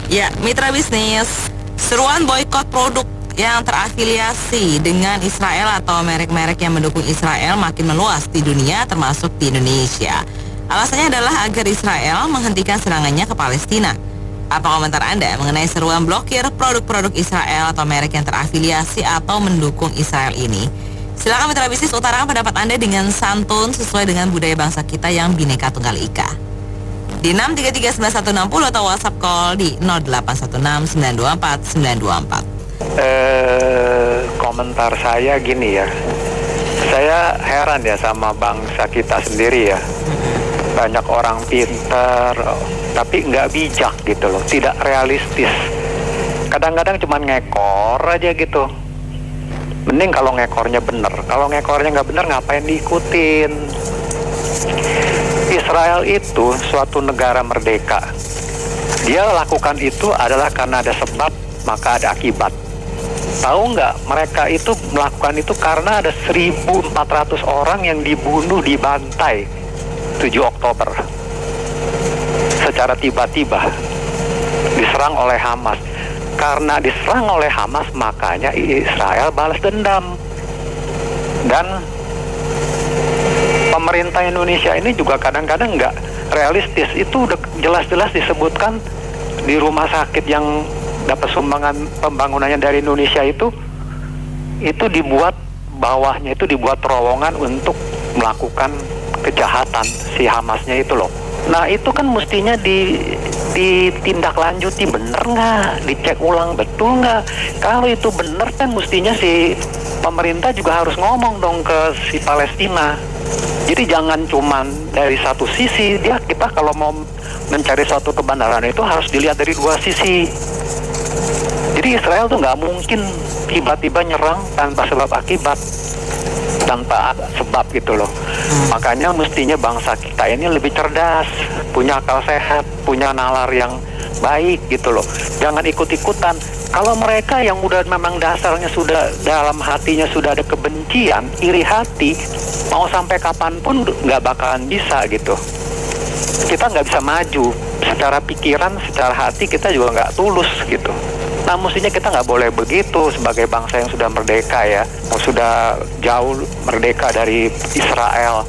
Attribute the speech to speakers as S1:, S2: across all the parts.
S1: Ya, mitra bisnis, seruan boykot produk yang terafiliasi dengan Israel atau merek-merek yang mendukung Israel makin meluas di dunia termasuk di Indonesia. Alasannya adalah agar Israel menghentikan serangannya ke Palestina. Apa komentar Anda mengenai seruan blokir produk-produk Israel atau merek yang terafiliasi atau mendukung Israel ini? Silakan mitra bisnis utarakan pendapat Anda dengan santun sesuai dengan budaya bangsa kita yang Bhinneka Tunggal Ika. Di 6339160 atau WhatsApp call di 08169249224.
S2: Komentar saya gini ya, saya heran ya sama bangsa kita sendiri ya. Banyak orang pintar tapi nggak bijak gitu loh, tidak realistis. Kadang-kadang cuma ngekor aja gitu. Mending kalau ngekornya bener. Kalau ngekornya nggak bener ngapain diikutin? Israel itu suatu negara merdeka. Dia lakukan itu adalah karena ada sebab, maka ada akibat. Tahu nggak, mereka itu melakukan itu karena ada 1.400 orang yang dibunuh, dibantai 7 Oktober. Secara tiba-tiba diserang oleh Hamas. Karena diserang oleh Hamas, makanya Israel balas dendam. Dan pemerintah Indonesia ini juga kadang-kadang nggak realistis. Itu udah jelas-jelas disebutkan di rumah sakit yang dapat sumbangan pembangunannya dari Indonesia itu dibuat bawahnya itu dibuat terowongan untuk melakukan kejahatan si Hamasnya itu loh. Nah itu kan mestinya ditindaklanjuti, bener nggak? Dicek ulang betul nggak? Kalau itu bener kan mestinya si pemerintah juga harus ngomong dong ke si Palestina. Jadi jangan cuman dari satu sisi, kita kalau mau mencari suatu kebenaran itu harus dilihat dari dua sisi. Jadi Israel tuh nggak mungkin tiba-tiba nyerang tanpa sebab akibat, tanpa sebab gitu loh. Makanya mestinya bangsa kita ini lebih cerdas, punya akal sehat, punya nalar yang baik gitu loh. Jangan ikut-ikutan. Kalau mereka yang udah memang dasarnya sudah dalam hatinya sudah ada kebencian, iri hati, mau sampai kapanpun nggak bakalan bisa gitu. Kita nggak bisa maju secara pikiran, secara hati kita juga nggak tulus gitu. Nah mestinya kita nggak boleh begitu sebagai bangsa yang sudah merdeka ya, sudah jauh merdeka dari Israel.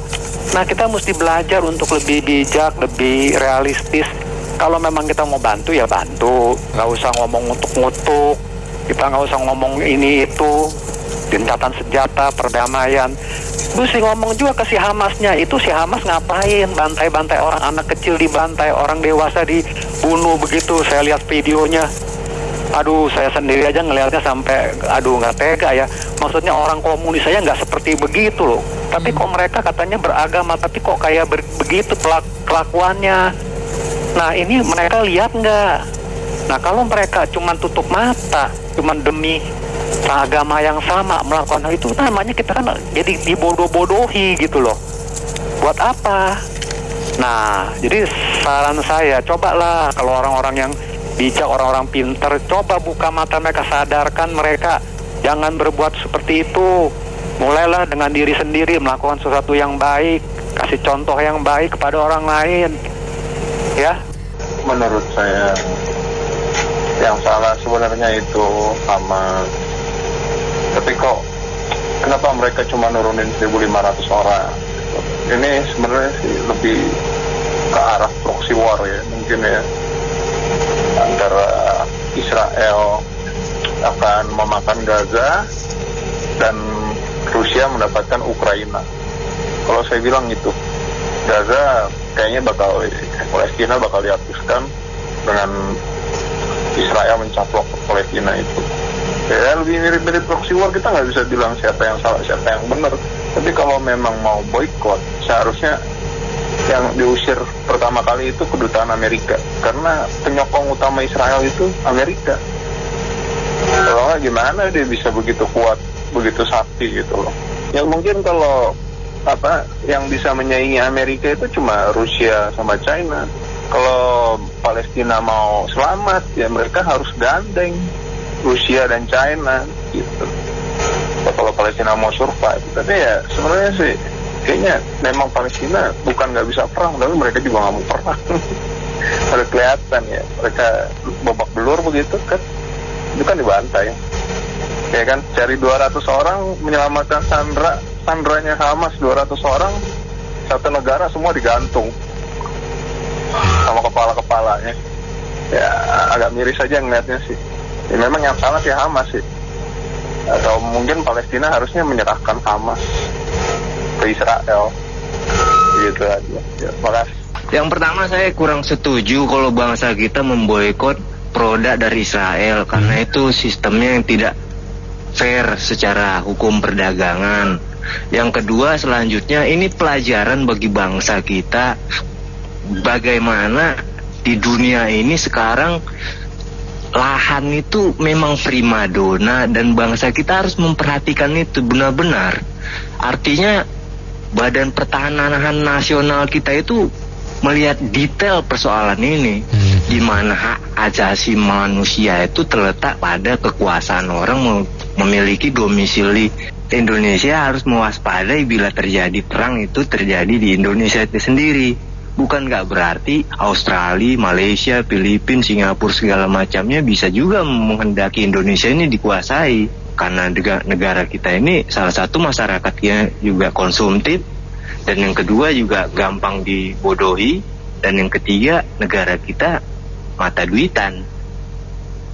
S2: Nah kita mesti belajar untuk lebih bijak, lebih realistis. Kalau memang kita mau bantu ya bantu, nggak usah ngomong ngutuk-ngutuk, kita nggak usah ngomong ini itu, gencatan senjata, perdamaian. Mesti ngomong juga ke si Hamasnya, itu si Hamas ngapain, bantai-bantai orang, anak kecil dibantai, orang dewasa dibunuh begitu. Saya lihat videonya, aduh saya sendiri aja ngelihatnya sampai, aduh nggak tega ya. Maksudnya orang komunis saya nggak seperti begitu loh. Tapi kok mereka katanya beragama, tapi kok kayak begitu kelakuannya. Nah ini mereka lihat nggak? Nah kalau mereka cuma tutup mata, cuma demi agama yang sama melakukan hal itu, namanya kita kan jadi dibodoh-bodohi gitu loh. Buat apa? Nah jadi saran saya, cobalah kalau orang-orang yang bijak, orang-orang pintar, coba buka mata mereka, sadarkan mereka jangan berbuat seperti itu. Mulailah dengan diri sendiri melakukan sesuatu yang baik, kasih contoh yang baik kepada orang lain. Ya,
S3: menurut saya yang salah sebenarnya itu Hamas. Tapi kok kenapa mereka cuma nurunin 1.500 orang? Ini sebenarnya sih lebih ke arah proxy war ya, mungkin ya, antara Israel akan memakan Gaza dan Rusia mendapatkan Ukraina. Kalau saya bilang itu, Gaza kayaknya Palestina bakal dihapuskan dengan Israel mencaplok Palestina itu. Ya lebih mirip-mirip proxy war, kita nggak bisa bilang siapa yang salah, siapa yang benar. Tapi kalau memang mau boykot, seharusnya yang diusir pertama kali itu kedutaan Amerika. Karena penyokong utama Israel itu Amerika. Kalau nggak gimana dia bisa begitu kuat, begitu sakti gitu loh. Ya mungkin kalau yang bisa menyaingi Amerika itu cuma Rusia sama China. Kalau Palestina mau selamat, ya mereka harus gandeng Rusia dan China gitu. Kalau Palestina mau survive, tapi ya sebenarnya sih kayaknya memang Palestina bukan nggak bisa perang, tapi mereka juga nggak mau perang. Udah kelihatan ya, mereka babak belur begitu kan, itu kan dibantai ya kan. Cari 200 orang menyelamatkan sandranya Hamas, 200 orang satu negara semua digantung sama kepala-kepalanya. Ya agak miris aja ngeliatnya sih. Ya, memang yang salah sih Hamas sih, atau mungkin Palestina harusnya menyerahkan Hamas ke Israel gitu aja ya. Makasih.
S4: Yang pertama, saya kurang setuju kalau bangsa kita memboikot produk dari Israel, karena itu sistemnya yang tidak fair secara hukum perdagangan. Yang kedua, selanjutnya ini pelajaran bagi bangsa kita bagaimana di dunia ini sekarang lahan itu memang primadona, dan bangsa kita harus memperhatikan itu benar-benar. Artinya Badan Pertahanan Nasional kita itu melihat detail persoalan ini, di mana hak asasi manusia itu terletak pada kekuasaan orang memiliki domisili. Indonesia harus mewaspadai bila terjadi perang itu terjadi di Indonesia itu sendiri. Bukan nggak berarti Australia, Malaysia, Filipina, Singapura segala macamnya bisa juga menghendaki Indonesia ini dikuasai, karena negara kita ini salah satu masyarakatnya juga konsumtif, dan yang kedua juga gampang dibodohi, dan yang ketiga negara kita mata duitan.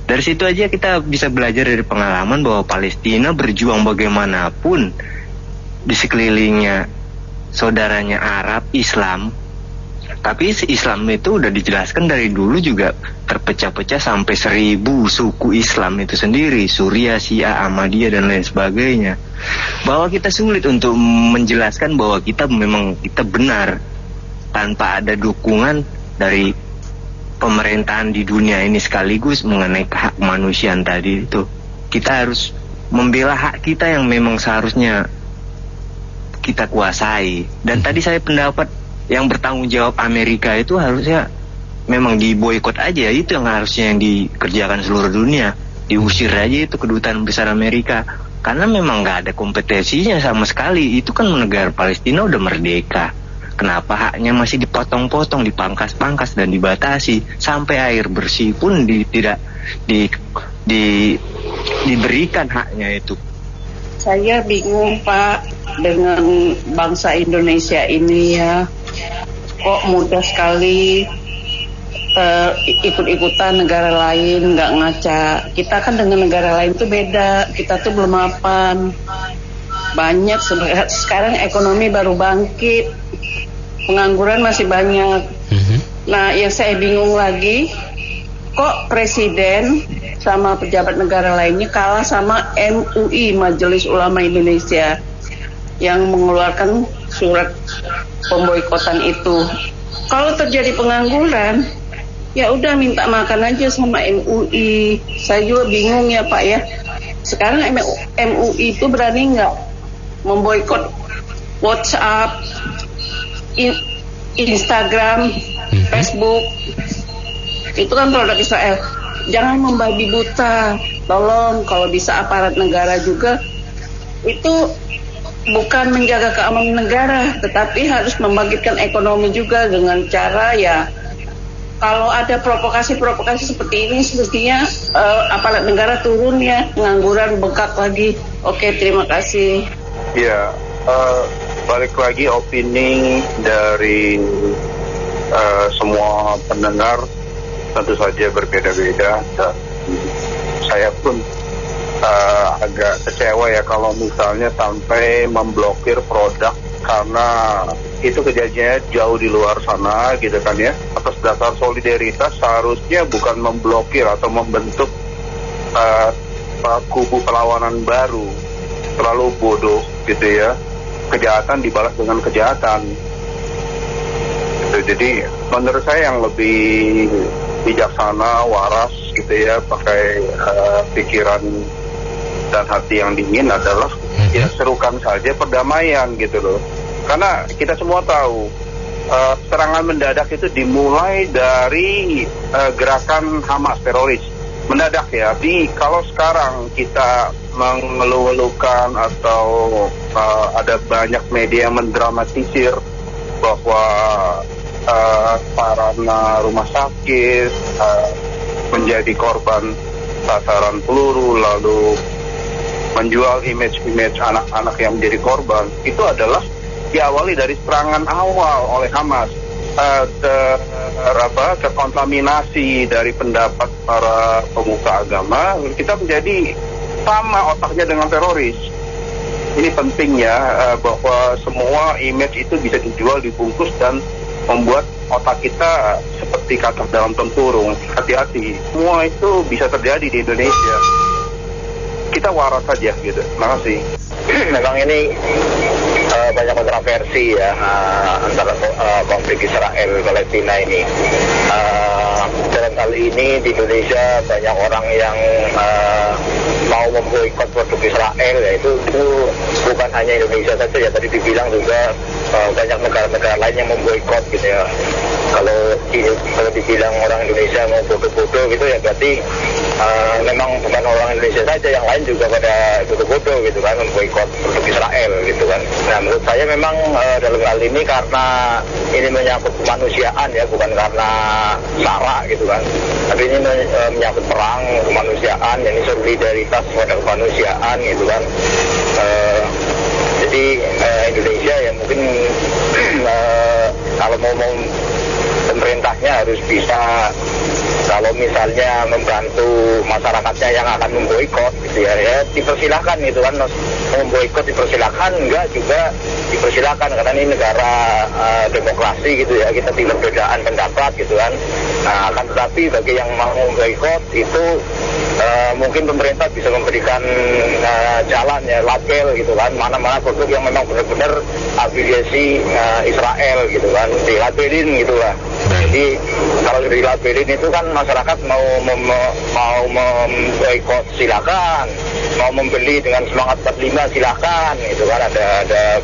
S4: Dari situ aja kita bisa belajar dari pengalaman bahwa Palestina berjuang bagaimanapun di sekelilingnya saudaranya Arab, Islam. Tapi Islam itu udah dijelaskan dari dulu juga terpecah-pecah sampai 1000 suku Islam itu sendiri, Syiah, Syiah, Ahmadiyah dan lain sebagainya. Bahwa kita sulit untuk menjelaskan bahwa kita benar tanpa ada dukungan dari pemerintahan di dunia ini sekaligus mengenai hak kemanusiaan tadi itu. Kita harus membela hak kita yang memang seharusnya kita kuasai. Dan tadi saya pendapat yang bertanggung jawab Amerika itu harusnya memang diboikot aja, itu yang harusnya yang dikerjakan seluruh dunia. Diusir aja itu kedutaan besar Amerika, karena memang nggak ada kompetensinya sama sekali. Itu kan negara Palestina udah merdeka, kenapa haknya masih dipotong-potong, dipangkas-pangkas dan dibatasi, sampai air bersih pun tidak diberikan haknya itu.
S5: Saya bingung Pak dengan bangsa Indonesia ini ya, kok mudah sekali ikut-ikutan negara lain, nggak ngaca. Kita kan dengan negara lain tuh beda, kita tuh belum mapan. Banyak sekarang ekonomi baru bangkit, pengangguran masih banyak. Nah yang saya bingung lagi, kok presiden sama pejabat negara lainnya kalah sama MUI, Majelis Ulama Indonesia, yang mengeluarkan surat pemboikotan itu. Kalau terjadi pengangguran, ya udah minta makan aja sama MUI. Saya juga bingung ya Pak ya. Sekarang MUI itu berani nggak memboikot WhatsApp, Instagram, Facebook? Itu kan produk Israel. Jangan membabi buta. Tolong kalau bisa aparat negara juga itu bukan menjaga keamanan negara, tetapi harus membangkitkan ekonomi juga dengan cara ya, kalau ada provokasi-provokasi seperti ini semestinya aparat negara turun ya, pengangguran bengkak lagi. Oke, terima kasih.
S3: Ya, balik lagi opini dari semua pendengar tentu saja berbeda-beda, dan saya pun agak kecewa ya kalau misalnya sampai memblokir produk, karena itu kejadiannya jauh di luar sana gitu kan ya. Atas dasar solidaritas seharusnya bukan memblokir atau membentuk kubu perlawanan baru. Terlalu bodoh gitu ya, kejahatan dibalas dengan kejahatan gitu. Jadi menurut saya yang lebih bijaksana, waras gitu ya, pakai pikiran dan hati yang dingin adalah ya serukan saja perdamaian gitu loh. Karena kita semua tahu serangan mendadak itu dimulai dari gerakan Hamas teroris mendadak ya. Jadi kalau sekarang kita mengeluh-elukan atau ada banyak media yang mendramatisir bahwa sarana rumah sakit, menjadi korban sasaran peluru, lalu menjual image-image anak-anak yang menjadi korban, itu adalah diawali dari serangan awal oleh Hamas. Terkontaminasi dari pendapat para pemuka agama, kita menjadi sama otaknya dengan teroris. Ini pentingnya bahwa semua image itu bisa dijual, dibungkus, dan membuat otak kita seperti katak dalam tempurung. Hati-hati, semua itu bisa terjadi di Indonesia. Kita waras saja gitu. Terima kasih.
S6: Memang ini banyak kontroversi ya antara konflik Israel Palestina ini. Dalam hal ini di Indonesia banyak orang yang mau memboikot produk Israel, ya itu bukan hanya Indonesia saja ya, tadi dibilang juga banyak negara-negara lain yang memboikot gitu ya. Kalau dibilang orang Indonesia mau bodoh-bodoh gitu ya, berarti memang bukan orang Indonesia saja, yang lain juga pada bodoh-bodoh gitu kan, memboikot produk Israel gitu kan. Nah, menurut saya memang dalam hal ini karena ini menyangkut kemanusiaan ya, bukan karena sara gitu kan, tapi ini menyangkut perang kemanusiaan, ini solidaritas pada kemanusiaan gitu kan. Jadi Indonesia ya mungkin kalau mau pemerintahnya harus bisa, kalau misalnya membantu masyarakatnya yang akan memboikot gitu ya dipersilahkan gitu kan, memboikot dipersilahkan, enggak juga dipersilahkan, karena ini negara demokrasi gitu ya, kita tidak perbedaan pendapat gitu kan. Nah, akan tetapi bagi yang mau memboikot itu mungkin pemerintah bisa memberikan jalan ya, label gitu kan, mana-mana produk yang memang benar-benar afiliasi Israel gitu kan, dilabelin gitu lah. Jadi kalau dilabelin itu kan masyarakat mau memboikot silakan, mau membeli dengan semangat 45 silakan, itu kan ada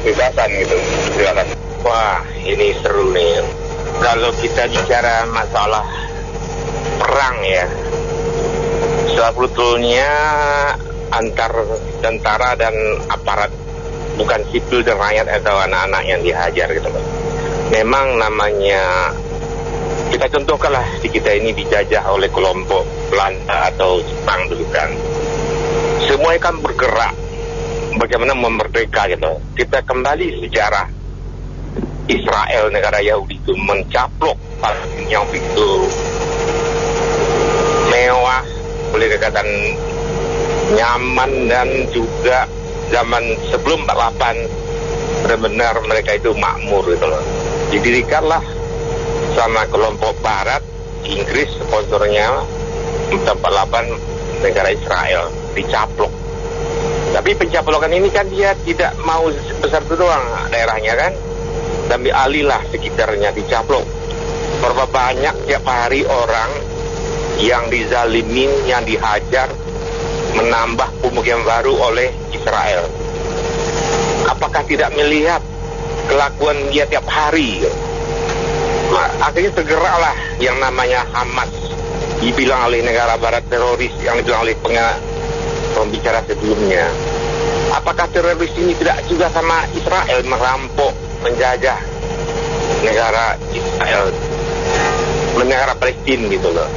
S6: kebebasan gitu. Silakan.
S7: Wah, ini seru nih. Kalau kita bicara masalah perang ya, sebetulnya antar tentara dan aparat, bukan sipil dan rakyat atau anak-anak yang dihajar gitu. Memang namanya, kita contohkanlah di kita ini dijajah oleh kelompok Belanda atau Jepang dulu kan. Semua kan bergerak bagaimana memerdeka gitu. Kita kembali sejarah Israel, negara Yahudi itu mencaplok Palestina yang begitu mewah, boleh dikatakan nyaman, dan juga zaman sebelum 48 benar-benar mereka itu makmur gitu loh. Didirikanlah sama kelompok Barat, Inggris sponsornya, 48 negara Israel dicaplok. Tapi pencaplokan ini kan dia tidak mau besar itu doang daerahnya kan, dan dialihlah sekitarnya dicaplok. Berapa banyak tiap hari orang yang dizalimin, yang dihajar, menambah pemukiman baru oleh Israel. Apakah tidak melihat kelakuan dia tiap hari? Nah, akhirnya segeralah yang namanya Hamas, dibilang oleh negara barat teroris, yang dibilang oleh pembicara sebelumnya. Apakah teroris ini tidak juga sama Israel merampok, menjajah negara Israel, negara Palestina gitu loh.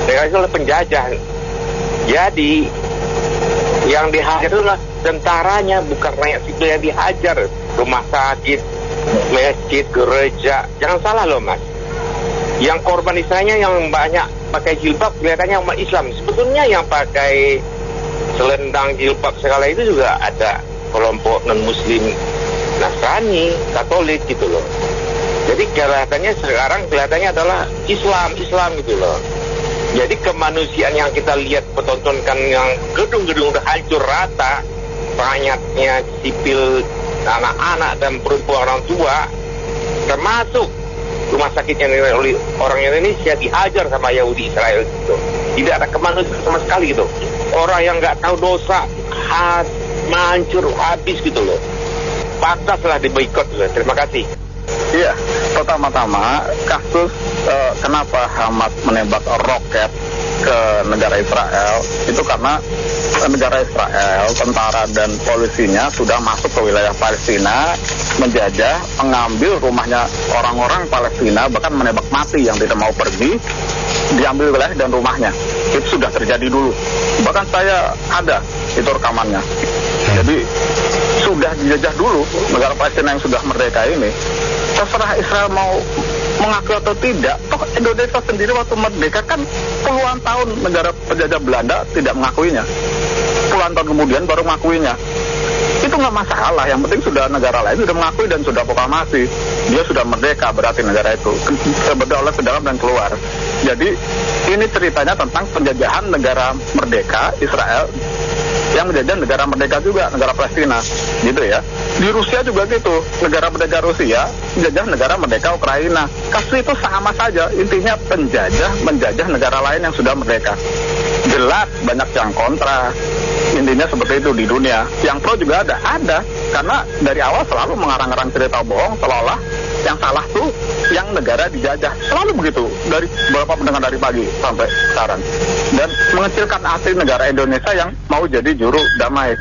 S7: Negara itu adalah penjajah. Jadi yang dihajar itulah tentaranya, bukan rakyat sipil yang dihajar. Rumah sakit, masjid, gereja, jangan salah loh mas. Yang korban Israelnya yang banyak pakai jilbab kelihatannya umat Islam. Sebetulnya yang pakai selendang jilbab segala itu juga ada kelompok non-muslim, Nasrani, Katolik gitu loh. Jadi kelihatannya sekarang adalah Islam gitu loh. Jadi kemanusiaan yang kita lihat pertontonkan, yang gedung-gedung udah hancur rata, rakyatnya sipil, anak-anak dan perempuan, orang tua, termasuk rumah sakit yang oleh orang Indonesia dihajar sama Yahudi Israel gitu. Tidak ada kemanusiaan sama sekali gitu. Orang yang nggak tahu dosa hancur habis gitu loh. Pantaslah diboikot gitu. Terima kasih.
S3: Iya, pertama-tama kasus kenapa Hamas menembak roket ke negara Israel itu karena negara Israel, tentara dan polisinya sudah masuk ke wilayah Palestina, menjajah, mengambil rumahnya orang-orang Palestina, bahkan menembak mati yang tidak mau pergi, diambil wilayah dan rumahnya. Itu sudah terjadi dulu. Bahkan saya ada itu rekamannya. Jadi sudah dijajah dulu negara Palestina yang sudah merdeka ini. Terserah Israel mau mengakui atau tidak. Toh Indonesia sendiri waktu merdeka kan puluhan tahun negara penjajah Belanda tidak mengakuinya. Puluhan tahun kemudian baru mengakuinya. Itu nggak masalah. Yang penting sudah negara lain sudah mengakui dan sudah proklamasi. Dia sudah merdeka berarti negara itu. Berdaulat ke dalam dan keluar. Jadi ini ceritanya tentang penjajahan negara merdeka Israel yang menjajah negara merdeka juga, negara Palestina, gitu ya. Di Rusia juga gitu, negara merdeka Rusia menjajah negara merdeka Ukraina. Kasus itu sama saja, intinya menjajah negara lain yang sudah merdeka. Jelas banyak yang kontra, intinya seperti itu di dunia. Yang pro juga ada, karena dari awal selalu mengarang-arang cerita bohong, seolah-olah yang salah tuh yang negara dijajah. Selalu begitu, dari beberapa pendengar dari pagi sampai sekarang. Dan mengecilkan arti negara Indonesia yang mau jadi juru damai.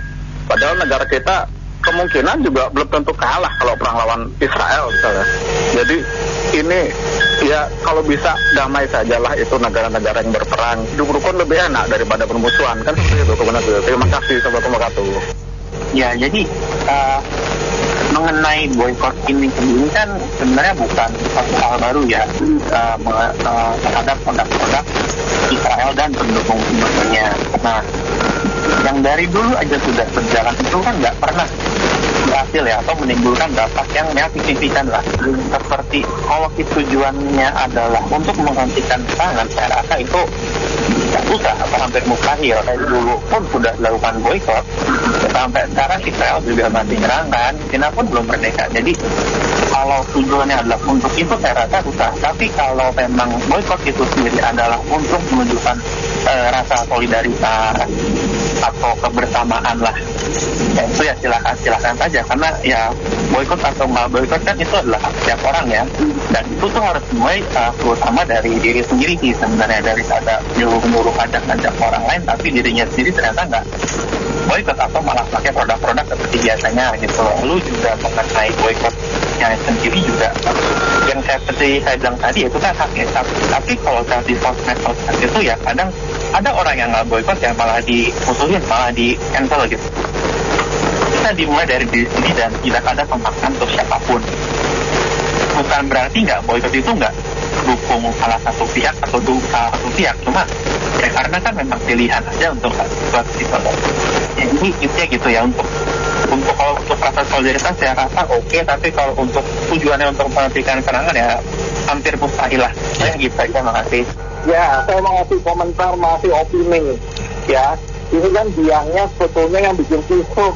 S3: Padahal negara kita kemungkinan juga belum tentu kalah kalau perang lawan Israel misalnya. Jadi ini ya kalau bisa damai sajalah, itu negara-negara yang berperang. Hidup rukun lebih enak daripada permusuhan, kan seperti itu. Terima kasih, Assalamualaikum warahmatullahi wabarakatuh.
S6: Ya, jadi mengenai boykot ini sendiri kan sebenarnya bukan satu hal baru ya terhadap produk-produk Israel dan pendukung-pendukungnya. Nah, yang dari dulu aja sudah berjalan itu kan nggak pernah berhasil ya, atau menimbulkan dampak yang signifikan lah. Seperti kalau tujuannya adalah untuk menghentikan serangan, saya rasa itu tidak usah atau hampir mustahil. Dari dulu pun sudah dilakukan boykot, sampai sekarang Israel juga masih nyerang kan, China pun belum merdeka. Jadi kalau tujuannya adalah untuk itu, saya rasa susah. Tapi kalau memang boykot itu sendiri adalah untuk menunjukkan rasa solidaritas atau kebersamaan lah, ya itu ya silakan saja, karena ya boykot atau nggak boykot kan itu adalah hak setiap orang ya, dan itu tuh harus mulai terutama dari diri sendiri sih sebenarnya, daripada nyuruh ajak orang lain tapi dirinya sendiri ternyata nggak boykot atau malah pakai produk-produk seperti biasanya gitu. Lalu juga mengenai boykotnya sendiri juga yang seperti saya bilang tadi itu kan haknya, tapi kalau di sosmed itu ya kadang ada orang yang nggak boykot yang malah dimusuhin, malah di cancel gitu. Kita dimulai dari diri sendiri dan tidak ada pemaksaan untuk siapapun. Bukan berarti nggak boykot itu nggak dukung salah satu pihak atau dukung salah satu pihak, cuma ya karena kan memang pilihan aja untuk itu. Jadi intinya gitu ya, untuk kalau untuk rasa solidaritas saya rasa oke, tapi kalau untuk tujuannya untuk menghentikan serangan ya hampir mustahil lah. Saya gitu aja, makasih.
S8: Ya, saya mau ngasih komentar, masih opini. Ya, ini kan biangnya sebetulnya yang bikin kisruh,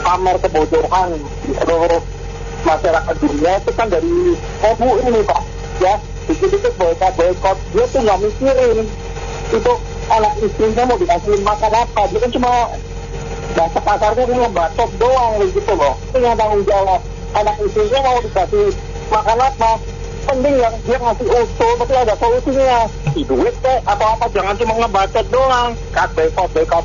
S8: pamer kebodohan di seluruh masyarakat dunia itu kan dari kubu ini Pak. Ya, dikit-dikit boykot, dia tuh nggak mikirin itu anak istrinya mau dikasih makan apa. Dia kan cuma bahasa pasarnya dia ngebacot doang gitu loh. Itu yang tanggung jawab. Anak istrinya mau dikasih makan apa, penting yang dia ngasih usul, tapi ada solusinya. Duit kek atau apa, jangan cuma ngebacot doang.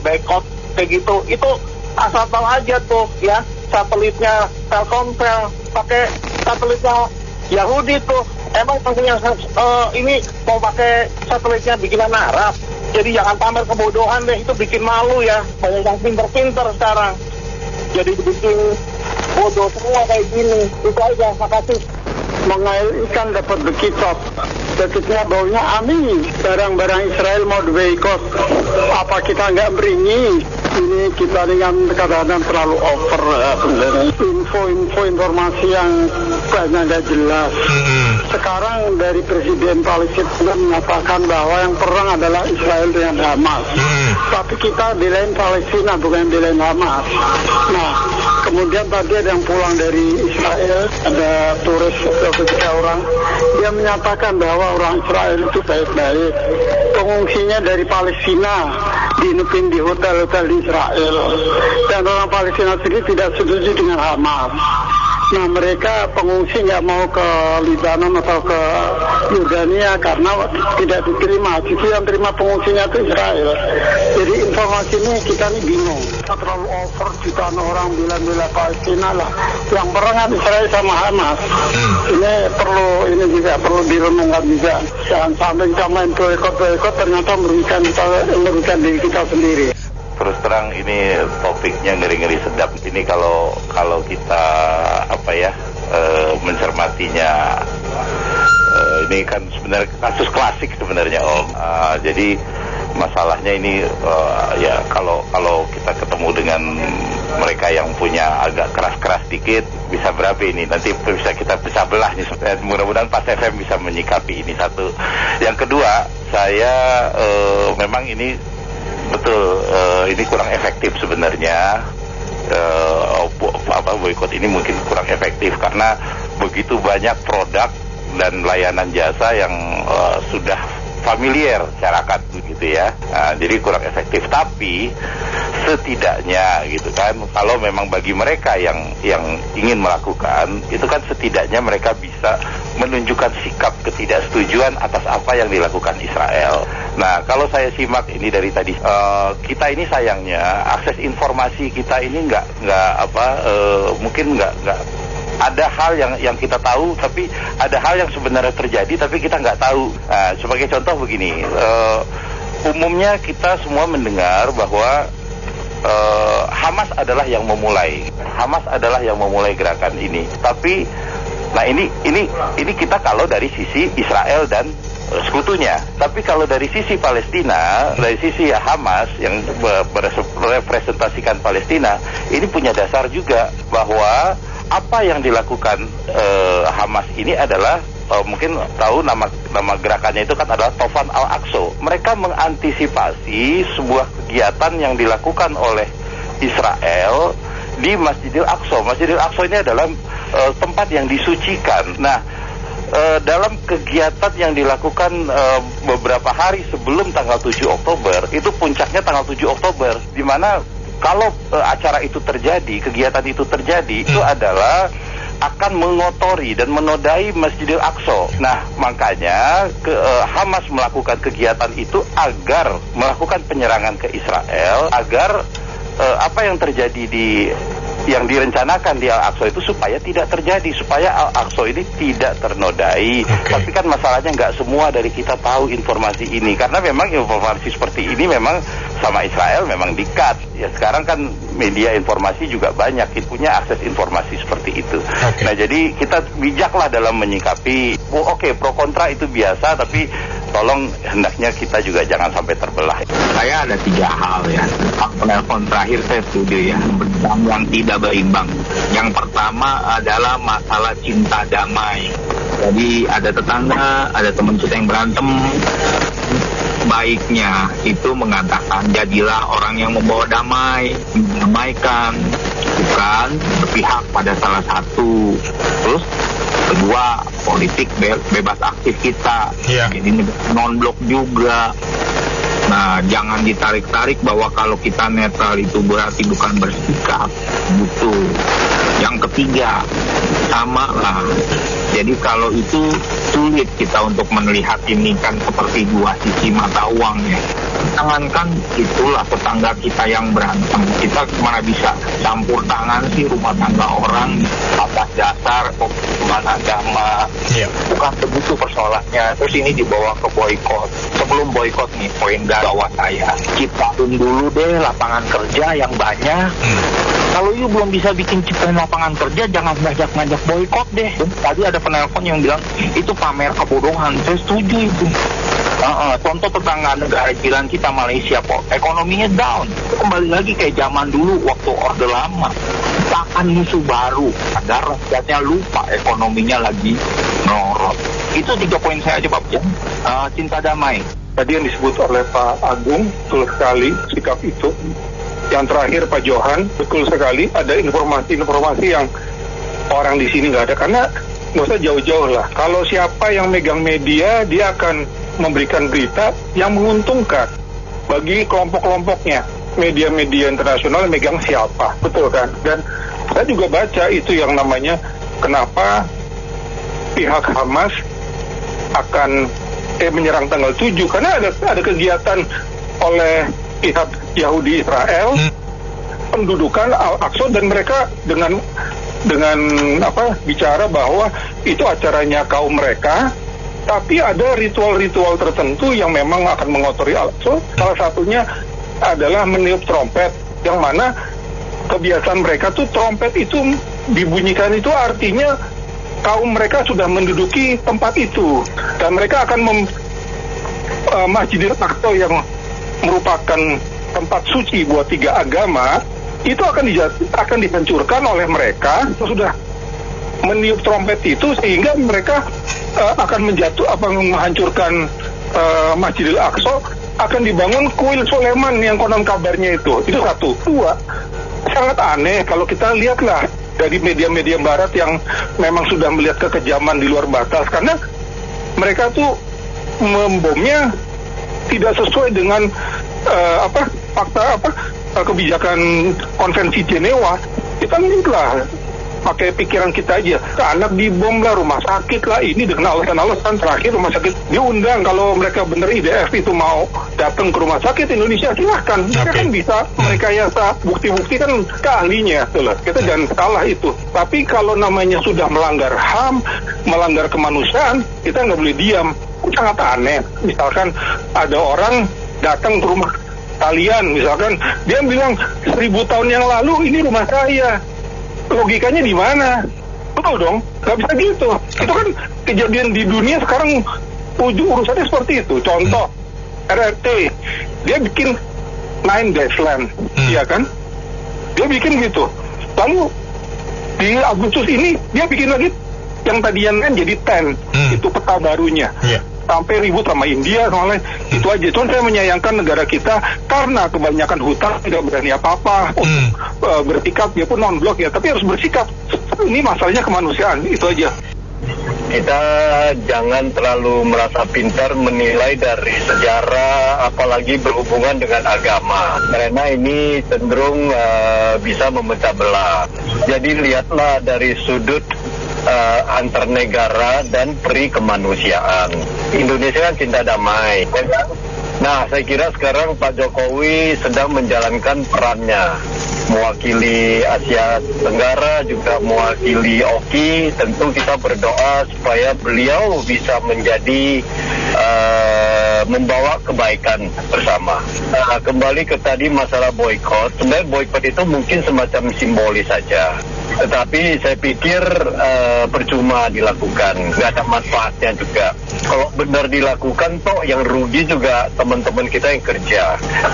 S8: Boykot kayak gitu. Itu asal tahu aja tuh ya, satelitnya Telkomsel pakai satelitnya Yahudi tuh. Emang punya ini mau pakai satelitnya bikinan Arab. Jadi jangan pamer kebodohan deh, itu bikin malu ya. Banyak yang pinter-pinter sekarang. Jadi bikin bodoh semua kayak gini. Itu aja, makasih.
S9: Mengail ikan dapat bekicot. Dekitnya baunya amin. Barang-barang Israel mau diboykot. Apa kita nggak beringi? Ini kita dengan kadang-kadang terlalu over info informasi yang banyak nggak jelas. Sekarang dari Presiden Palestina mengatakan bahwa yang perang adalah Israel dengan Hamas. Tapi kita belain Palestina, bukan belain Hamas. Nah, kemudian tadi ada yang pulang dari Israel, ada turis 3 orang. Dia menyatakan bahwa orang Israel itu baik-baik. Pengungsinya dari Palestina dinepin di hotel-hotel di Israel. Dan orang Palestina sendiri tidak setuju dengan Hamas. Nah mereka pengungsi nggak mau ke Lebanon atau ke Yordania karena tidak diterima. Justru yang terima pengungsinya itu Israel. Jadi informasi ini kita nih bingung. Terlalu over, jutaan orang bilang-bilang Palestina lah. Yang perangan Israel sama Hamas. Ini juga perlu direnungkan juga. Jangan sampai kita main boikot ternyata merugikan diri kita sendiri.
S10: Terus terang ini topiknya ngeri-ngeri sedap. Ini kalau kita mencermatinya, ini kan sebenarnya kasus klasik sebenarnya Om. Jadi masalahnya ini ya kalau kita ketemu dengan mereka yang punya agak keras-keras dikit, bisa berapa ini? Nanti bisa kita pecah belah nih. Mudah-mudahan Pas FM bisa menyikapi ini satu. Yang kedua, saya memang ini betul, ini kurang efektif sebenarnya. Boikot ini mungkin kurang efektif karena begitu banyak produk dan layanan jasa yang sudah familiar masyarakat begitu ya. Jadi kurang efektif, tapi setidaknya gitu kan, kalau memang bagi mereka yang ingin melakukan itu kan setidaknya mereka bisa menunjukkan sikap ketidaksetujuan atas apa yang dilakukan Israel. Nah, kalau saya simak ini dari tadi, kita ini sayangnya akses informasi kita ini mungkin nggak ada hal yang kita tahu, tapi ada hal yang sebenarnya terjadi tapi kita nggak tahu. Nah, sebagai contoh begini, umumnya kita semua mendengar bahwa Hamas adalah yang memulai gerakan ini. Tapi, nah ini kita kalau dari sisi Israel dan sekutunya. Tapi kalau dari sisi Palestina, dari sisi Hamas yang merepresentasikan Palestina, ini punya dasar juga bahwa apa yang dilakukan Hamas ini adalah mungkin tahu nama gerakannya itu kan adalah Tofan Al-Aqsa. Mereka mengantisipasi sebuah kegiatan yang dilakukan oleh Israel di Masjidil Aqsa. Masjidil Aqsa ini adalah tempat yang disucikan. Nah, dalam kegiatan yang dilakukan beberapa hari sebelum tanggal 7 Oktober, itu puncaknya tanggal 7 Oktober, di mana kalau acara itu terjadi, kegiatan itu terjadi, itu adalah akan mengotori dan menodai Masjidil Aqsa. Nah, makanya Hamas melakukan kegiatan itu agar melakukan penyerangan ke Israel, agar apa yang terjadi yang direncanakan di Al-Aqsa itu supaya tidak terjadi, supaya Al-Aqsa ini tidak ternodai. Tapi kan masalahnya nggak semua dari kita tahu informasi ini, karena memang informasi seperti ini memang sama Israel memang di-cut. Ya sekarang kan media informasi juga banyak, punya akses informasi seperti itu. Nah, jadi kita bijaklah dalam menyikapi. Pro kontra itu biasa, tapi tolong hendaknya kita juga jangan sampai terbelah.
S7: Saya ada 3 hal ya. Penelpon terakhir saya setuju ya, yang tidak berimbang. Yang pertama adalah masalah cinta damai. Jadi ada tetangga, ada teman kita yang berantem, baiknya itu mengatakan jadilah orang yang membawa damai, mendamaikan, bukan berpihak pada salah satu. Terus kedua, politik bebas aktif kita, jadi non-blok juga. Nah, jangan ditarik-tarik bahwa kalau kita netral itu berarti bukan bersikap, gitu. Yang ketiga, sama lah. Jadi kalau itu sulit kita untuk melihat ini kan seperti 2 sisi mata uang ya. Jangankan itulah tetangga kita yang berantem, kita mana bisa campur tangan sih rumah tangga orang atas dasar hubungan agama. Bukan begitu persoalannya. Terus ini dibawa ke boikot. Sebelum boikot nih, poin bawah saya, ciptain dulu deh lapangan kerja yang banyak. Kalau you belum bisa bikin ciptain lapangan kerja, jangan ngajak boikot deh. Tadi ada penelpon yang bilang itu pamer kebodohan. Saya setuju itu. Contoh tetangga negara jiran kita Malaysia kok ekonominya down, kembali lagi kayak zaman dulu waktu Orde Lama, bahkan musuh baru agar rakyatnya lupa ekonominya lagi norot. Itu 3 poin saya aja Pak ya. Cinta damai
S9: tadi yang disebut oleh Pak Agung betul sekali sikap itu. Yang terakhir Pak Johan betul sekali, ada informasi yang orang di sini nggak ada, karena nggak usah jauh-jauh lah. Kalau siapa yang megang media, dia akan memberikan berita yang menguntungkan bagi kelompok-kelompoknya. Media-media internasional megang siapa, betul kan? Dan saya juga baca itu yang namanya kenapa pihak Hamas akan menyerang tanggal 7, karena ada kegiatan oleh pihak Yahudi Israel pendudukan Al-Aqsa, dan mereka dengan bicara bahwa itu acaranya kaum mereka, tapi ada ritual-ritual tertentu yang memang akan mengotori Al-Aqsa. Salah satunya adalah meniup trompet, yang mana kebiasaan mereka tuh trompet itu dibunyikan itu artinya kaum mereka sudah menduduki tempat itu, dan mereka akan Masjidil Aqsa yang merupakan tempat suci buat 3 agama itu akan dihancurkan oleh mereka. Sudah meniup trompet itu sehingga mereka akan menghancurkan Masjidil Aqsa, akan dibangun kuil Sulaiman yang konon kabarnya itu 1. 2, sangat aneh kalau kita lihatlah dari media-media barat yang memang sudah melihat kekejaman di luar batas, karena mereka tuh membomnya tidak sesuai dengan kebijakan konvensi Jenewa. Kita lah pakai pikiran kita aja, anak dibom lah, rumah sakit lah, ini dengan alasan terakhir rumah sakit diundang. Kalau mereka bener IDF itu mau datang ke rumah sakit Indonesia, silahkan. Mereka kan bisa merekayasa, bukti-bukti kan keahlinya, kita jangan salah itu. Tapi kalau namanya sudah melanggar HAM, melanggar kemanusiaan, kita nggak boleh diam. Sangat aneh. Misalkan ada orang datang ke rumah kalian, misalkan dia bilang 1000 tahun yang lalu ini rumah saya. Logikanya di mana? Betul dong, nggak bisa gitu. Itu kan kejadian di dunia sekarang, urusannya seperti itu. Contoh, RRT, dia bikin 9 dash land, iya kan? Dia bikin gitu. Lalu di Agustus ini dia bikin lagi yang tadian kan jadi 10, itu peta barunya. Sampai ribut sama India, soalnya itu aja. Cuman saya menyayangkan negara kita karena kebanyakan hutan tidak berani apa-apa untuk bersikap, dia pun non-blok ya, tapi harus bersikap. Ini masalahnya kemanusiaan, itu aja.
S6: Kita jangan terlalu merasa pintar menilai dari sejarah, apalagi berhubungan dengan agama, karena ini cenderung bisa memecah belah. Jadi lihatlah dari sudut antar negara dan peri kemanusiaan. Indonesia kan cinta damai. Nah, saya kira sekarang Pak Jokowi sedang menjalankan perannya, mewakili Asia Tenggara, juga mewakili OKI. Tentu kita berdoa supaya beliau bisa menjadi membawa kebaikan bersama. Kembali ke tadi masalah boykot, sebenarnya boykot itu mungkin semacam simbolis saja. Tetapi saya pikir percuma dilakukan, nggak ada manfaatnya juga. Kalau benar dilakukan, toh yang rugi juga teman-teman kita yang kerja.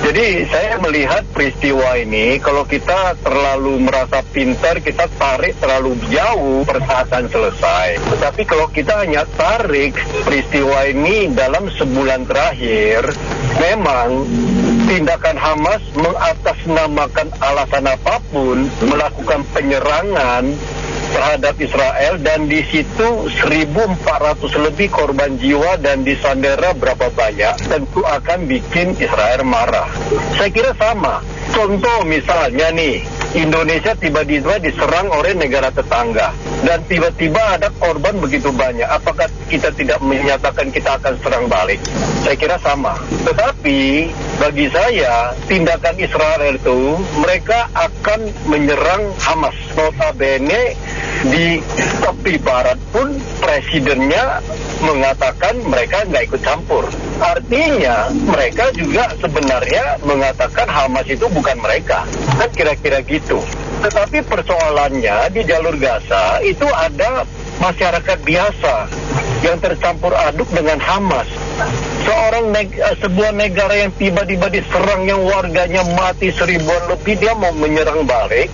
S6: Jadi saya melihat peristiwa ini, kalau kita terlalu merasa pintar, kita tarik terlalu jauh, persahabatan selesai. Tetapi kalau kita hanya tarik peristiwa ini dalam sebulan terakhir, memang tindakan Hamas mengatasnamakan alasan apapun melakukan penyerangan terhadap Israel, dan di situ 1.400 lebih korban jiwa dan disandera berapa banyak, tentu akan bikin Israel marah. Saya kira sama. Contoh misalnya nih, Indonesia tiba-tiba diserang oleh negara tetangga dan tiba-tiba ada korban begitu banyak. Apakah kita tidak menyatakan kita akan serang balik? Saya kira sama. Tetapi bagi saya, tindakan Israel itu mereka akan menyerang Hamas. Notabene di tepi barat pun presidennya mengatakan mereka nggak ikut campur. Artinya mereka juga sebenarnya mengatakan Hamas itu bukan mereka. Kan kira-kira gitu. Tetapi persoalannya di jalur Gaza itu ada masyarakat biasa yang tercampur aduk dengan Hamas. Sebuah negara yang tiba-tiba diserang, yang warganya mati 1000-an lebih, dia mau menyerang balik,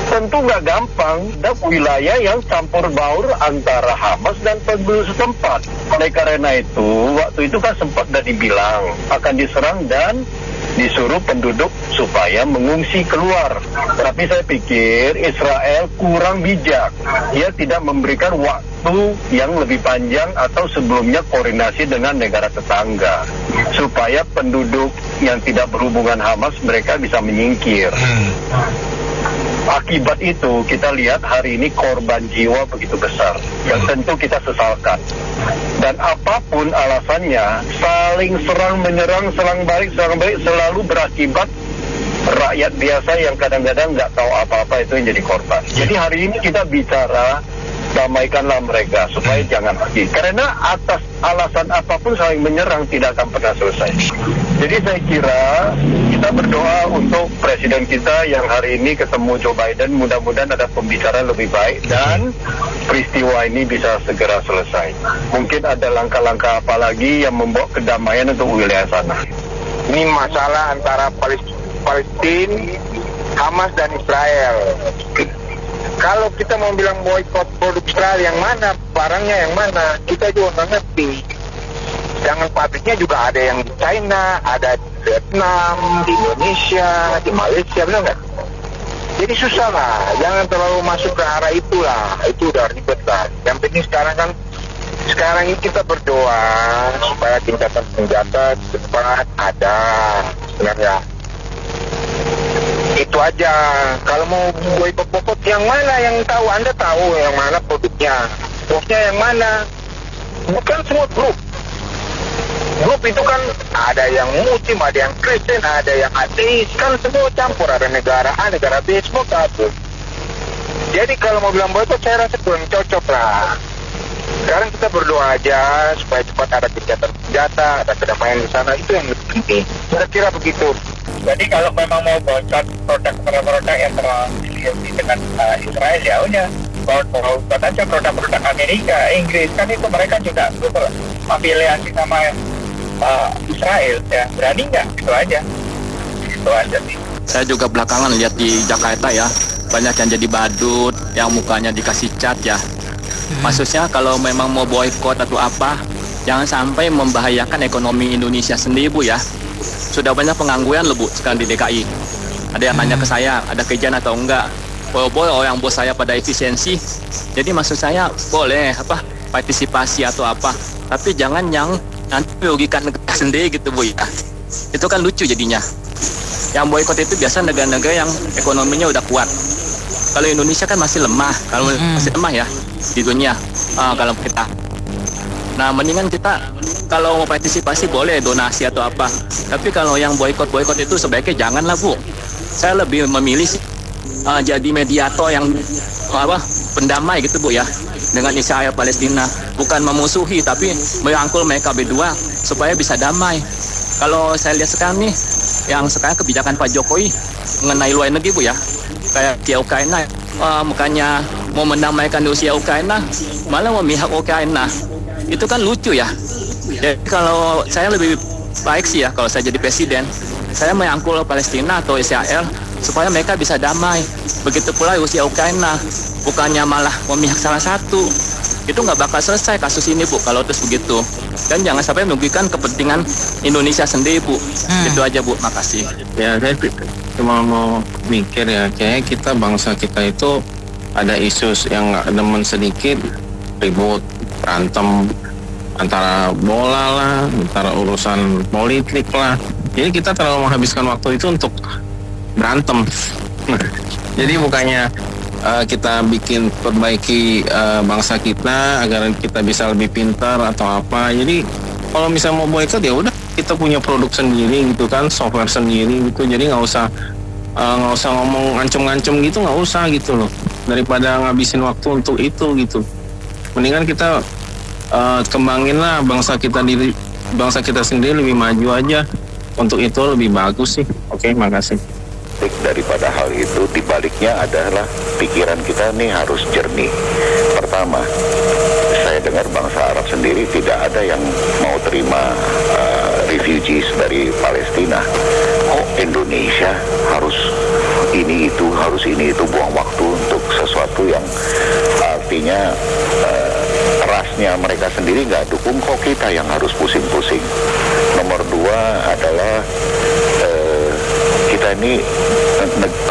S6: tentu nggak gampang. Ada wilayah yang campur baur antara Hamas dan penduduk setempat. Oleh karena itu, waktu itu kan sempat sudah dibilang akan diserang dan disuruh penduduk supaya mengungsi keluar. Tapi saya pikir Israel kurang bijak. Dia tidak memberikan waktu yang lebih panjang atau sebelumnya koordinasi dengan negara tetangga supaya penduduk yang tidak berhubungan Hamas mereka bisa menyingkir.
S9: Akibat itu kita lihat hari ini korban jiwa begitu besar yang tentu kita sesalkan. Dan apapun alasannya, saling serang menyerang, serang balik selalu berakibat rakyat biasa yang kadang-kadang nggak tahu apa-apa itu yang jadi korban. Jadi hari ini kita bicara damaikanlah mereka supaya jangan lagi. Karena atas alasan apapun saling menyerang tidak akan pernah selesai. Jadi saya kira kita berdoa untuk presiden kita yang hari ini ketemu Joe Biden, mudah-mudahan ada pembicaraan lebih baik dan peristiwa ini bisa segera selesai. Mungkin ada langkah-langkah apa lagi yang membawa kedamaian untuk wilayah sana.
S7: Ini masalah antara Palestina, Hamas dan Israel. Kalau kita mau bilang boykot produk Israel yang mana, barangnya yang mana, kita juga nggak ngerti. Jangan pabriknya juga ada yang di China, ada di Vietnam, di Indonesia, di Malaysia, benar nggak? Jadi susah lah, jangan terlalu masuk ke arah itulah, itu udah ribet lah. Yang penting sekarang ini kita berdoa supaya tingkatan senjata cepat ada, sebenarnya. Itu aja. Kalau mau boykot yang mana yang tahu? Anda tahu yang mana produknya? Bosnya yang mana? Bukan semua grup. Grup itu kan ada yang Muslim, ada yang Kristen, ada yang ateis, kan semua campur. Ada negara A, negara B, semua kabur. Jadi kalau mau bilang boykot saya rasa kurang cocok lah. Sekarang kita berdoa aja supaya cepat ada gencatan senjata, ada kedamaian di sana. Itu yang penting. Kira-kira begitu. Jadi kalau memang mau boykot produk-produk yang terafiliasi dengan Israel, ya udah boykot aja produk-produk Amerika, Inggris, kan itu mereka juga betul afiliasi sama Israel, ya berani nggak? Itu aja sih.
S11: Saya juga belakangan lihat di Jakarta ya, banyak yang jadi badut, yang mukanya dikasih cat ya. Maksudnya kalau memang mau boykot atau apa, jangan sampai membahayakan ekonomi Indonesia sendiri Bu ya. Sudah banyak pengangguran loh Bu sekarang di DKI. Ada yang nanya ke saya, ada kerjaan atau enggak. Boleh orang bos saya pada efisiensi. Jadi maksud saya boleh partisipasi atau apa. Tapi jangan yang nanti merugikan negara sendiri gitu Bu ya. Itu kan lucu jadinya. Yang boykot itu biasa negara-negara yang ekonominya udah kuat. Kalau Indonesia kan masih lemah, masih lemah ya di dunia. Kalau kita, nah mendingan kita kalau mau partisipasi boleh donasi atau apa. Tapi kalau yang boykot itu sebaiknya janganlah Bu. Saya lebih memilih jadi mediator yang pendamai gitu Bu ya dengan Israel Palestina. Bukan memusuhi tapi merangkul mereka berdua supaya bisa damai. Kalau saya lihat sekarang nih, yang sekarang kebijakan Pak Jokowi mengenai luar negeri Bu ya, kayak di Ukraina, makanya mau mendamaikan Rusia Ukraina, malah memihak Ukraina. Itu kan lucu ya. Jadi kalau saya lebih baik sih ya, kalau saya jadi presiden, saya merangkul Palestina atau Israel supaya mereka bisa damai. Begitu pula Rusia Ukraina, bukannya malah memihak salah satu. Itu nggak bakal selesai kasus ini Bu kalau terus begitu. Dan jangan sampai merugikan kepentingan Indonesia sendiri Bu. Itu aja Bu, makasih.
S12: Ya saya cuma mau mikir ya, kayaknya kita bangsa kita itu ada isu yang nggak demen sedikit, ribut, berantem, antara bola lah, antara urusan politik lah. Jadi kita terlalu menghabiskan waktu itu untuk berantem. Jadi bukannya kita bikin perbaiki bangsa kita agar kita bisa lebih pintar atau apa. Jadi kalau misalnya mau boykot ya udah kita punya produk sendiri gitu kan, software sendiri gitu. Jadi nggak usah ngomong ngancem-ngancem gitu, nggak usah gitu loh. Daripada ngabisin waktu untuk itu gitu. Mendingan kita kembangin lah bangsa kita sendiri lebih maju aja. Untuk itu lebih bagus sih. Oke, makasih.
S10: Daripada hal itu, dibaliknya adalah pikiran kita nih harus jernih. Pertama, saya dengar bangsa Arab sendiri tidak ada yang mau terima refugees dari Palestina. Oh, Indonesia harus ini itu buang waktu untuk sesuatu yang artinya rasnya mereka sendiri nggak dukung, kok kita yang harus pusing-pusing. Nomor dua adalah kita ini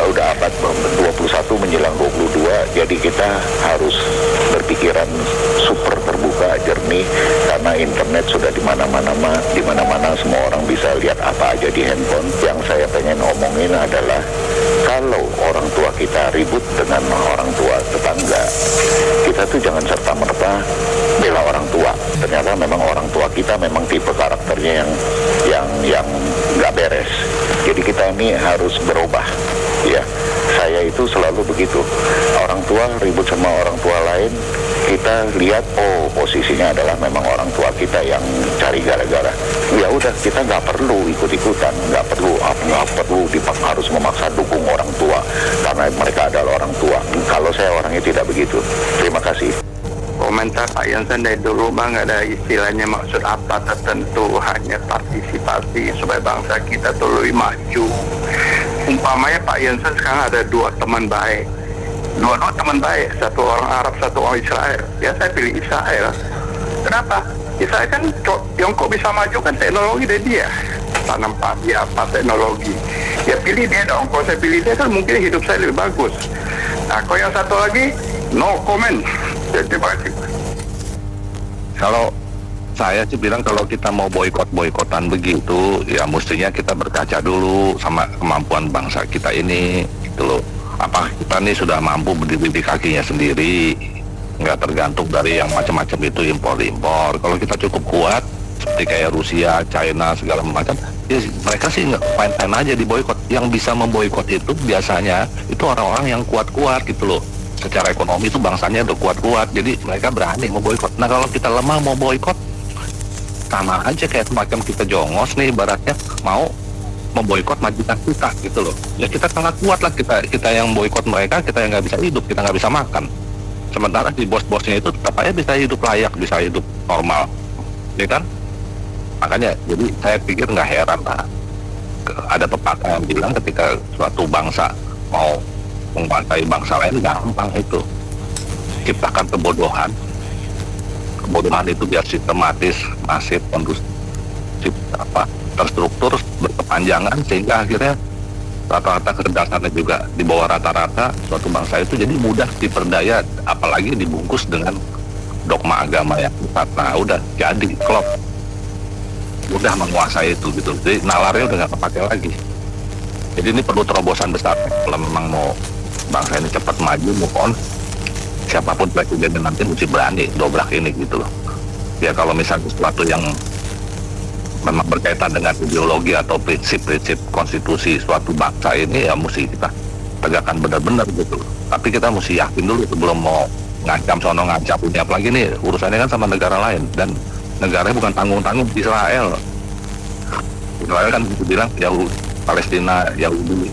S10: udah abad 21 menjelang 22, jadi kita harus berpikiran super terbuka, jernih, karena internet sudah di mana-mana semua orang bisa lihat apa aja di handphone. Yang saya pengen omongin adalah kalau orang tua kita ribut dengan orang tua tetangga. Kita tuh jangan serta-merta bela orang tua. Ternyata memang orang tua kita memang tipe karakternya yang nggak beres. Jadi kita ini harus berubah, ya. Saya itu selalu begitu. Orang tua ribut sama orang tua lain, kita lihat, oh posisinya adalah memang orang tua kita yang cari gara-gara. Ya udah, kita nggak perlu ikut-ikutan, nggak perlu harus memaksa dukung orang tua karena mereka adalah orang tua. Kalau saya orangnya tidak begitu. Terima kasih.
S8: Komentar Pak Jansen dari dulu mah nggak ada istilahnya maksud apa tertentu, hanya partisipasi supaya bangsa kita tuh lebih maju. Umpamanya Pak Jansen sekarang ada dua teman baik, dua teman baik, satu orang Arab, satu orang Israel. Ya saya pilih Israel. Kenapa? Israel kan Tiongkok bisa maju kan teknologi dari dia, tanam padi apa teknologi. Ya pilih dia dong. Kalau saya pilih dia kan mungkin hidup saya lebih bagus. Nah kalau yang satu lagi no comment. Terima kasih.
S13: Kalau saya sih bilang kalau kita mau boikotan begitu, ya mestinya kita berkaca dulu sama kemampuan bangsa kita ini, gitu loh. Apa kita nih sudah mampu berdiri di kakinya sendiri, nggak tergantung dari yang macam-macam itu impor. Kalau kita cukup kuat, seperti kayak Rusia, China, segala macam, ya mereka sih nggak fine-fine aja di boikot. Yang bisa memboikot itu biasanya itu orang-orang yang kuat-kuat gitu loh. Secara ekonomi itu bangsanya udah kuat-kuat, jadi mereka berani memboikot. Nah kalau kita lemah mau boikot, sama aja kayak semacam kita jongos nih, ibaratnya mau memboikot majikan kita gitu loh. Ya kita sangat kuat lah, kita yang boikot mereka, kita yang nggak bisa hidup, kita nggak bisa makan. Sementara di bos-bosnya itu tetap aja bisa hidup layak, bisa hidup normal, ya kan? Makanya jadi saya pikir nggak heran lah, ada pepatah yang bilang ketika suatu bangsa mau menguasai bangsa lain gampang itu, ciptakan kebodohan itu biar sistematis, masif, kondusif, terstruktur, berkepanjangan, sehingga akhirnya rata-rata kecerdasannya juga di bawah rata-rata suatu bangsa itu, jadi mudah diperdaya, apalagi dibungkus dengan dogma agama yang kuat. Nah udah jadi klop, mudah menguasai itu gitu, jadi nalarnya udah nggak kepake lagi. Jadi ini perlu terobosan besar kalau memang mau bangsa ini cepat maju, move on. Siapapun presiden nanti mesti berani dobrak ini gitu loh. Ya kalau misalnya sesuatu yang memang berkaitan dengan ideologi atau prinsip-prinsip konstitusi suatu bangsa ini, ya mesti kita tegakkan benar-benar gitu loh. Tapi kita mesti yakin dulu sebelum mau ngancam sono ngancam ini, apalagi nih urusannya kan sama negara lain, dan negaranya bukan tanggung-tanggung Israel. Israel kan bilang Yahudi, Palestina, Yahudi.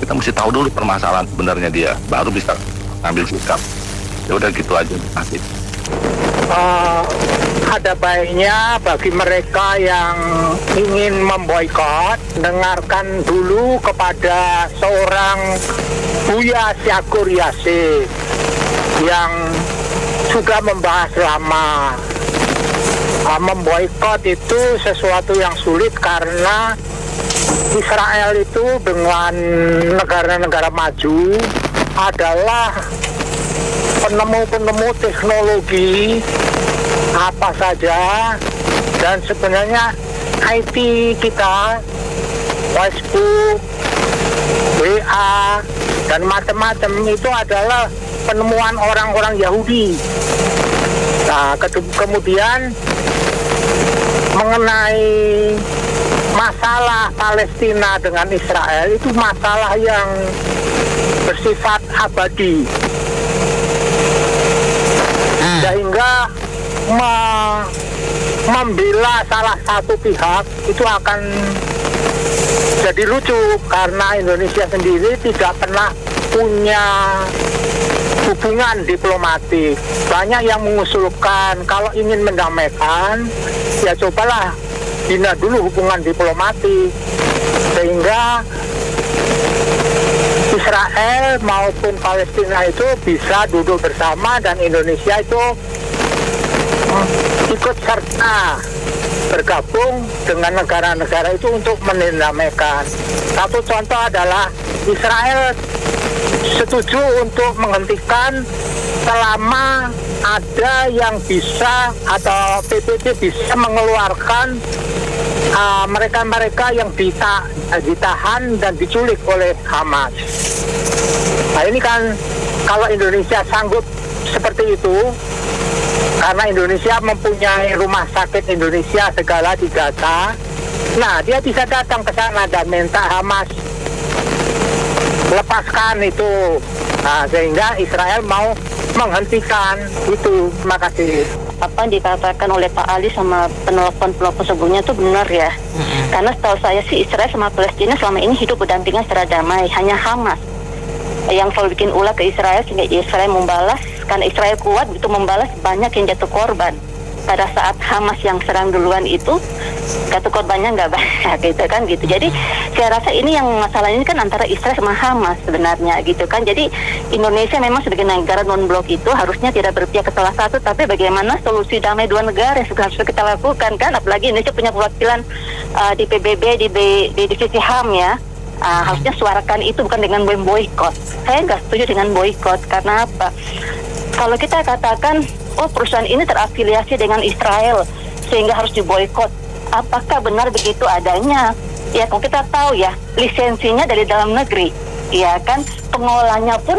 S13: Kita mesti tahu dulu permasalahan sebenarnya dia, baru bisa ngambil sikap. Ya udah gitu aja. Nanti.
S9: Ada baiknya bagi mereka yang ingin memboikot, dengarkan dulu kepada seorang Buya Syakur Yasin yang sudah membahas lama. Memboikot itu sesuatu yang sulit karena Israel itu dengan negara-negara maju adalah penemu-penemu teknologi apa saja, dan sebenarnya IT kita, Facebook, WA, dan macam-macam itu adalah penemuan orang-orang Yahudi. Nah, kemudian mengenai masalah Palestina dengan Israel itu masalah yang bersifat abadi, sehingga membela salah satu pihak itu akan jadi lucu karena Indonesia sendiri tidak pernah punya hubungan diplomatik. Banyak yang mengusulkan kalau ingin mendamaikan, ya cobalah bina dulu hubungan diplomatik, sehingga Israel maupun Palestina itu bisa duduk bersama dan Indonesia itu ikut serta bergabung dengan negara-negara itu untuk mendamaikan. Satu contoh adalah Israel setuju untuk menghentikan selama ada yang bisa atau PBB bisa mengeluarkan mereka-mereka yang ditahan dan diculik oleh Hamas.
S8: Nah ini kan kalau Indonesia sanggup seperti itu, karena Indonesia mempunyai rumah sakit Indonesia segala di Gaza, nah dia bisa datang ke sana dan minta Hamas lepaskan itu, nah, sehingga Israel mau menghentikan itu. Terima kasih.
S14: Apa yang dikatakan oleh Pak Ali sama penelpon-penelpon sebelumnya itu benar ya. Karena setahu saya sih Israel sama Palestina selama ini hidup berdampingan secara damai. Hanya Hamas yang selalu bikin ulah ke Israel sehingga Israel membalas. Karena Israel kuat itu membalas, banyak yang jatuh korban. Pada saat Hamas yang serang duluan itu jatuh korbannya nggak banyak gitu kan gitu. Jadi saya rasa ini yang masalah ini kan antara Israel sama Hamas sebenarnya gitu kan. Jadi Indonesia memang sebagai negara non-blok itu harusnya tidak berpihak ke salah satu, tapi bagaimana solusi damai dua negara yang harus kita lakukan kan. Apalagi Indonesia punya perwakilan di PBB, di divisi HAM ya. Harusnya suarakan itu bukan dengan boykot. Saya nggak setuju dengan boykot karena apa? Kalau kita katakan, oh perusahaan ini terafiliasi dengan Israel sehingga harus diboykot, apakah benar begitu adanya? Ya, kalau kita tahu ya, lisensinya dari dalam negeri, ya kan, pengolahnya pun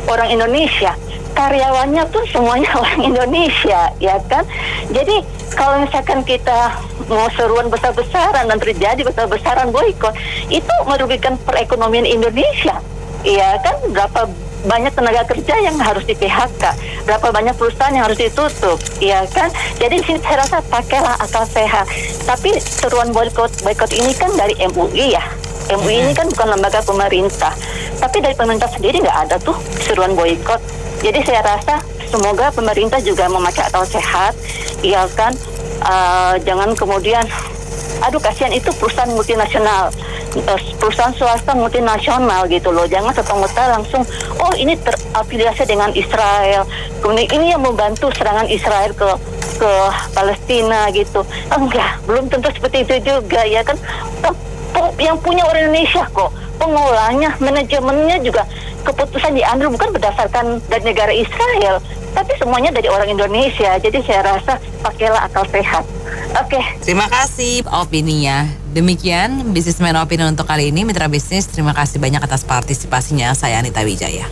S14: orang Indonesia, karyawannya pun semuanya orang Indonesia, ya kan. Jadi kalau misalkan kita mau seruan besar-besaran dan terjadi besar-besaran boykot, itu merugikan perekonomian Indonesia, ya kan. Berapa banyak tenaga kerja yang harus di PHK, berapa banyak perusahaan yang harus ditutup, ya kan. Jadi di sini saya rasa pakailah akal sehat. Tapi seruan boykot ini kan dari MUI ya. MUI ini kan bukan lembaga pemerintah, tapi dari pemerintah sendiri nggak ada tuh seruan boykot. Jadi saya rasa semoga pemerintah juga memakai akal sehat, ya kan. Jangan kemudian, aduh kasihan itu perusahaan multinasional, perusahaan swasta multinasional gitu loh. Jangan serta-merta langsung, oh ini terafiliasi dengan Israel, kemudian ini yang membantu serangan Israel ke Palestina gitu. Enggak, belum tentu seperti itu juga ya kan. Yang punya orang Indonesia kok, pengolahnya, manajemennya juga keputusan diambil bukan berdasarkan dari negara Israel, tapi semuanya dari orang Indonesia. Jadi saya rasa pakailah akal sehat. Oke.
S1: Terima kasih opininya. Demikian Businessman Opinion untuk kali ini. Mitra bisnis, terima kasih banyak atas partisipasinya. Saya Anita Wijaya.